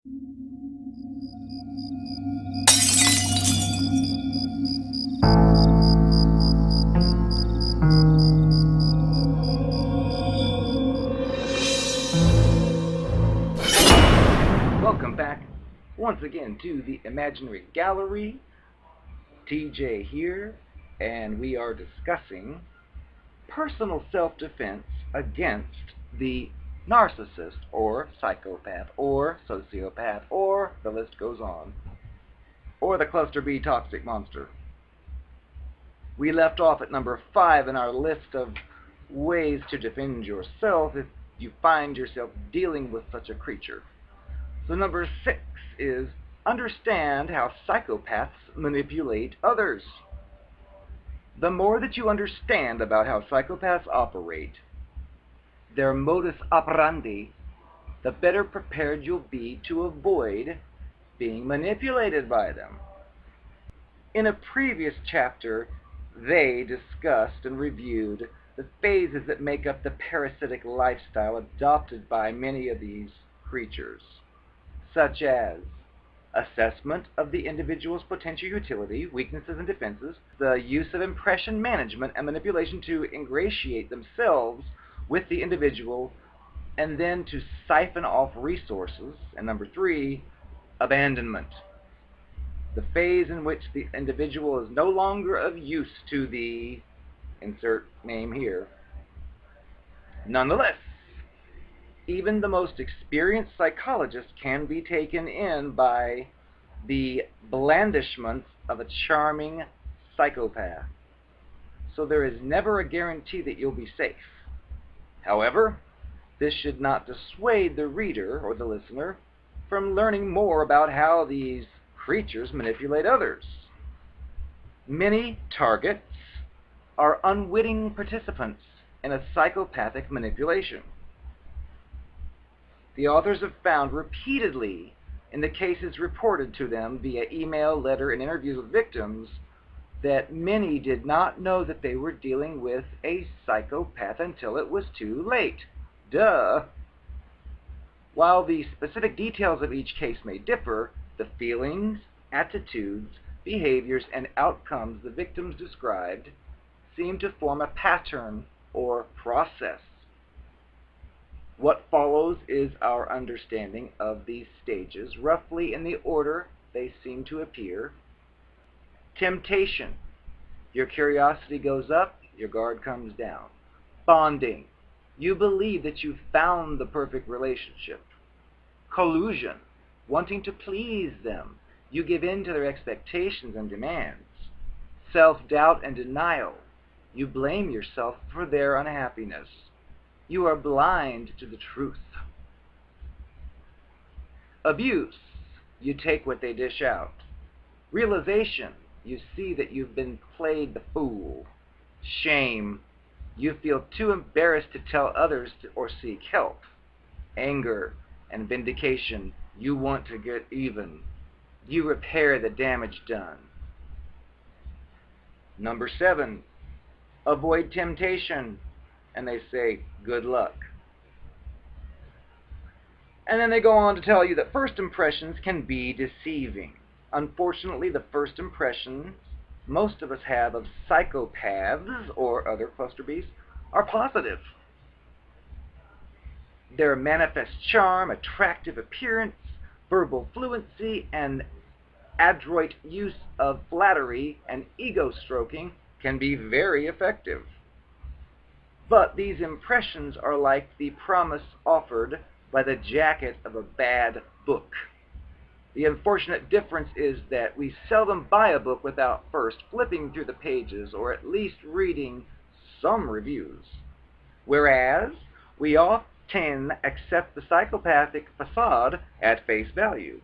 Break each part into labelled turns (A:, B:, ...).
A: Welcome back once again to the Imaginary Gallery. TJ here, and we are discussing personal self-defense against the narcissist or psychopath or sociopath, or the list goes on, or the cluster B toxic monster. We left off at number 5 in our list of ways to defend yourself if you find yourself dealing with such a creature. So number 6 is understand how psychopaths manipulate others. The more that you understand about how psychopaths operate, their modus operandi, the better prepared you'll be to avoid being manipulated by them. In a previous chapter, they discussed and reviewed the phases that make up the parasitic lifestyle adopted by many of these creatures, such as assessment of the individual's potential utility, weaknesses, and defenses, the use of impression management and manipulation to ingratiate themselves with the individual, and then to siphon off resources, and number 3, abandonment, the phase in which the individual is no longer of use to the insert name here. Nonetheless, even the most experienced psychologist can be taken in by the blandishments of a charming psychopath. So there is never a guarantee that you'll be safe. However, this should not dissuade the reader or the listener from learning more about how these creatures manipulate others. Many targets are unwitting participants in a psychopathic manipulation. The authors have found repeatedly in the cases reported to them via email, letter, and interviews with victims that many did not know that they were dealing with a psychopath until it was too late. Duh! While the specific details of each case may differ, the feelings, attitudes, behaviors, and outcomes the victims described seem to form a pattern or process. What follows is our understanding of these stages, roughly in the order they seem to appear. Temptation. Your curiosity goes up, your guard comes down. Bonding. You believe that you've found the perfect relationship. Collusion. Wanting to please them. You give in to their expectations and demands. Self-doubt and denial. You blame yourself for their unhappiness. You are blind to the truth. Abuse. You take what they dish out. Realization. You see that you've been played the fool. Shame. You feel too embarrassed to tell others or seek help. Anger and vindication. You want to get even. You repair the damage done. Number 7. Avoid temptation. And they say, good luck. And then they go on to tell you that first impressions can be deceiving. Unfortunately, the first impressions most of us have of psychopaths or other cluster Bs are positive. Their manifest charm, attractive appearance, verbal fluency, and adroit use of flattery and ego stroking can be very effective. But these impressions are like the promise offered by the jacket of a bad book. The unfortunate difference is that we seldom buy a book without first flipping through the pages or at least reading some reviews. Whereas we often accept the psychopathic facade at face value.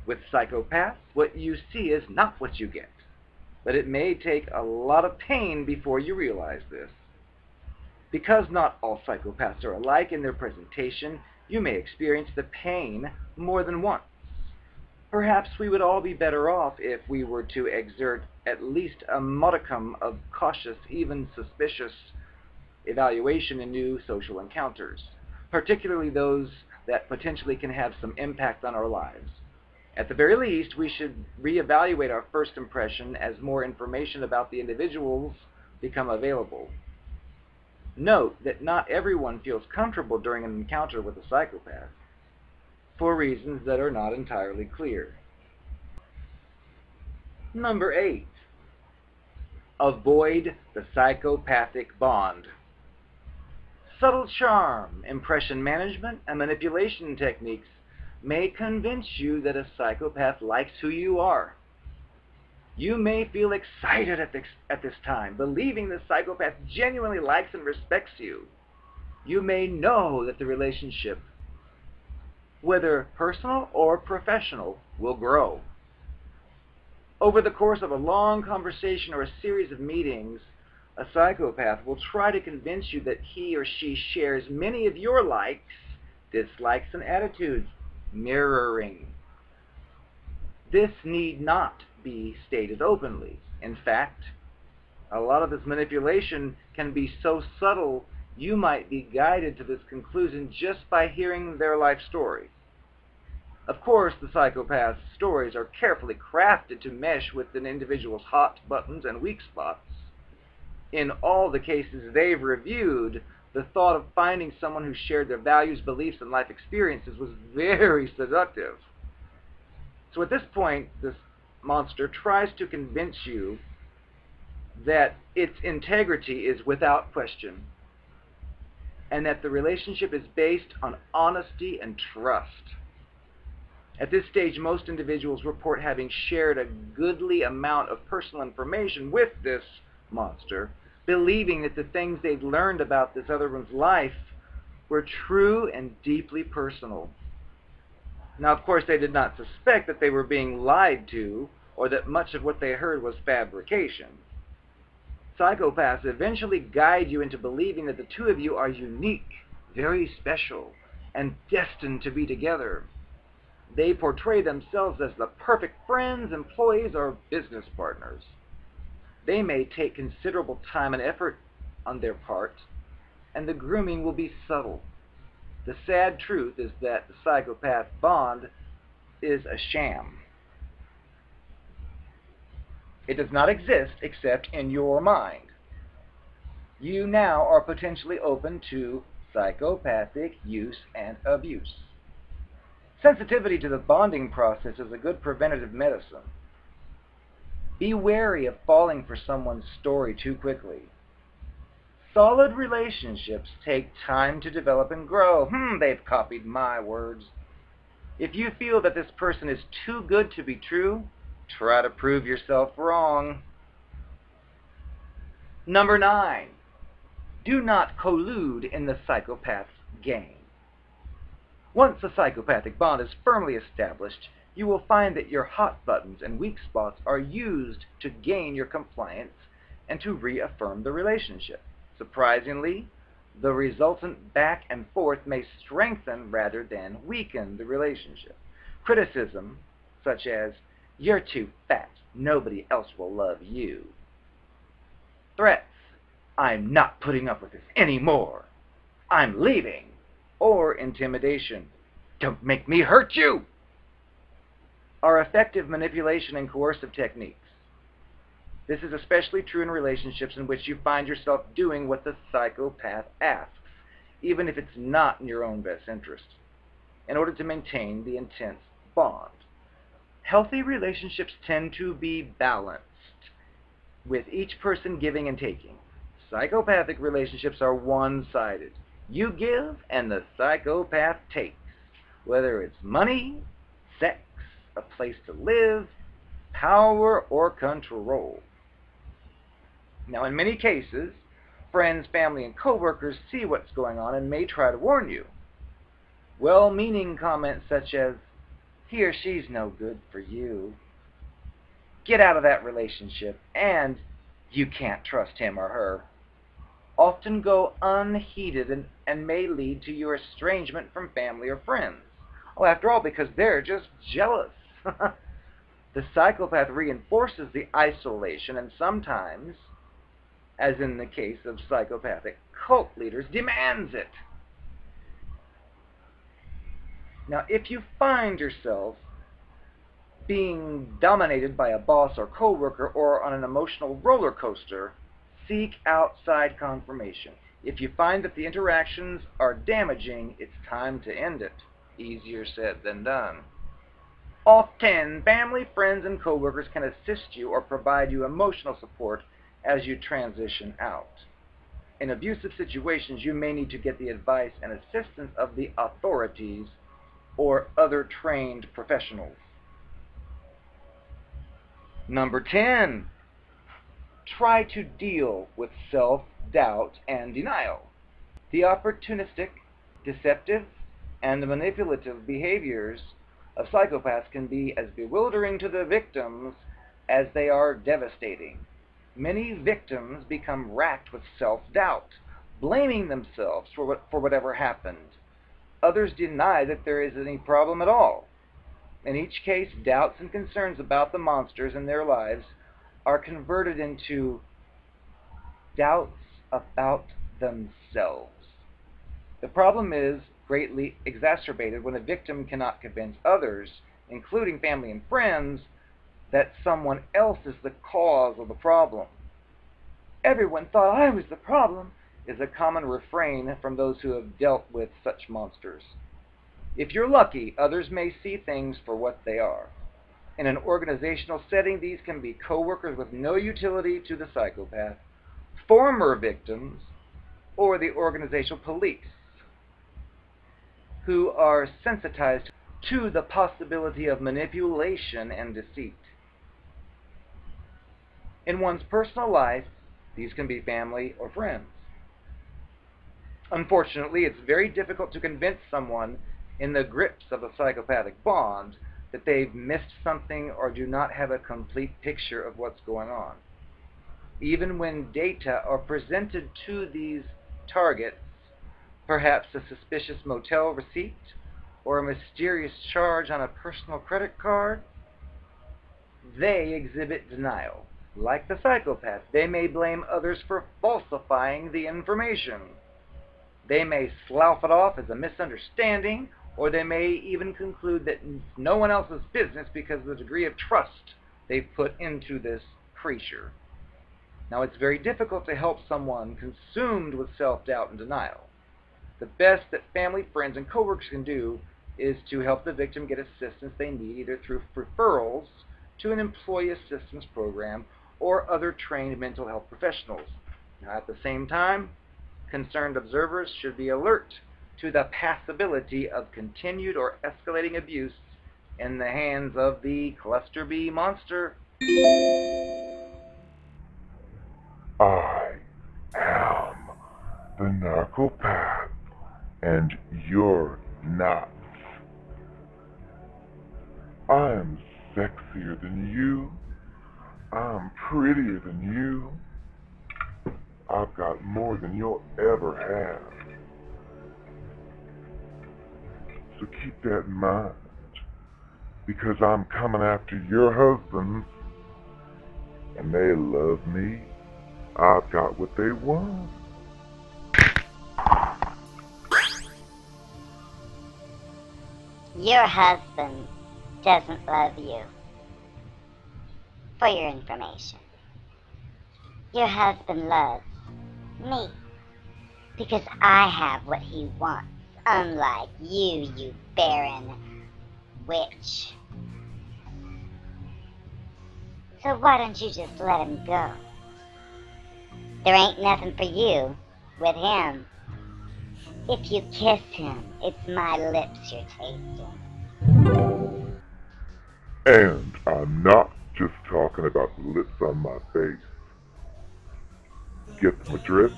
A: With psychopaths, what you see is not what you get. But it may take a lot of pain before you realize this. Because not all psychopaths are alike in their presentation, you may experience the pain more than once. Perhaps we would all be better off if we were to exert at least a modicum of cautious, even suspicious evaluation in new social encounters, particularly those that potentially can have some impact on our lives. At the very least, we should reevaluate our first impression as more information about the individuals become available. Note that not everyone feels comfortable during an encounter with a psychopath, for reasons that are not entirely clear. Number 8. Avoid the psychopathic bond. Subtle charm, impression management, and manipulation techniques may convince you that a psychopath likes who you are. You may feel excited at this time, believing the psychopath genuinely likes and respects you. You may know that the relationship, whether personal or professional, will grow. Over the course of a long conversation or a series of meetings, a psychopath will try to convince you that he or she shares many of your likes, dislikes, and attitudes, mirroring. This need not be stated openly. In fact, a lot of this manipulation can be so subtle you might be guided to this conclusion just by hearing their life story. Of course, the psychopath's stories are carefully crafted to mesh with an individual's hot buttons and weak spots. In all the cases they've reviewed, the thought of finding someone who shared their values, beliefs, and life experiences was very seductive. So at this point, this monster tries to convince you that its integrity is without question, and that the relationship is based on honesty and trust. At this stage, most individuals report having shared a goodly amount of personal information with this monster, believing that the things they'd learned about this other one's life were true and deeply personal. Now, of course, they did not suspect that they were being lied to, or that much of what they heard was fabrication. Psychopaths eventually guide you into believing that the two of you are unique, very special, and destined to be together. They portray themselves as the perfect friends, employees, or business partners. They may take considerable time and effort on their part, and the grooming will be subtle. The sad truth is that the psychopath bond is a sham. It does not exist except in your mind. You now are potentially open to psychopathic use and abuse. Sensitivity to the bonding process is a good preventative medicine. Be wary of falling for someone's story too quickly. Solid relationships take time to develop and grow. They've copied my words. If you feel that this person is too good to be true, try to prove yourself wrong. Number 9. Do not collude in the psychopath's game. Once a psychopathic bond is firmly established, you will find that your hot buttons and weak spots are used to gain your compliance and to reaffirm the relationship. Surprisingly, the resultant back and forth may strengthen rather than weaken the relationship. Criticism, such as, "You're too fat, nobody else will love you." Threats, "I'm not putting up with this anymore, I'm leaving." Or intimidation, "Don't make me hurt you," are effective manipulation and coercive techniques. This is especially true in relationships in which you find yourself doing what the psychopath asks, even if it's not in your own best interest, in order to maintain the intense bond. Healthy relationships tend to be balanced, with each person giving and taking. Psychopathic relationships are one-sided. You give and the psychopath takes, whether it's money, sex, a place to live, power, or control. Now, in many cases, friends, family, and coworkers see what's going on and may try to warn you. Well-meaning comments such as, "He or she's no good for you," "Get out of that relationship," and "You can't trust him or her," often go unheeded and may lead to your estrangement from family or friends. After all, because they're just jealous. The psychopath reinforces the isolation and sometimes, as in the case of psychopathic cult leaders, demands it. Now, if you find yourself being dominated by a boss or coworker or on an emotional roller coaster, seek outside confirmation. If you find that the interactions are damaging, it's time to end it. Easier said than done. Often, family, friends, and coworkers can assist you or provide you emotional support as you transition out. In abusive situations, you may need to get the advice and assistance of the authorities or other trained professionals. Number 10, try to deal with self-doubt and denial. The opportunistic, deceptive, and manipulative behaviors of psychopaths can be as bewildering to the victims as they are devastating. Many victims become racked with self-doubt, blaming themselves for whatever happened. Others deny that there is any problem at all. In each case, doubts and concerns about the monsters in their lives are converted into doubts about themselves. The problem is greatly exacerbated when a victim cannot convince others, including family and friends, that someone else is the cause of the problem. "Everyone thought I was the problem" is a common refrain from those who have dealt with such monsters. If you're lucky, others may see things for what they are. In an organizational setting, these can be coworkers with no utility to the psychopath, former victims, or the organizational police, who are sensitized to the possibility of manipulation and deceit. In one's personal life, these can be family or friends. Unfortunately, it's very difficult to convince someone in the grips of a psychopathic bond that they've missed something or do not have a complete picture of what's going on. Even when data are presented to these targets, perhaps a suspicious motel receipt or a mysterious charge on a personal credit card, they exhibit denial. Like the psychopath, they may blame others for falsifying the information. They may slough it off as a misunderstanding, or they may even conclude that it's no one else's business because of the degree of trust they've put into this creature. Now, it's very difficult to help someone consumed with self-doubt and denial. The best that family, friends, and coworkers can do is to help the victim get assistance they need, either through referrals to an employee assistance program or other trained mental health professionals. Now, at the same time, concerned observers should be alert to the possibility of continued or escalating abuse in the hands of the Cluster B monster.
B: I am the narcopath, and you're not. I'm sexier than you. I'm prettier than you. I've got more than you'll ever have. So keep that in mind, because I'm coming after your husbands, and they love me. I've got what they want.
C: Your husband doesn't love you. For your information, your husband loves me because I have what he wants, unlike you, you barren witch. So why don't you just let him go? There ain't nothing for you with him. If you kiss him, it's my lips you're tasting.
B: And I'm not just talking about the lips on my face. Get my drift?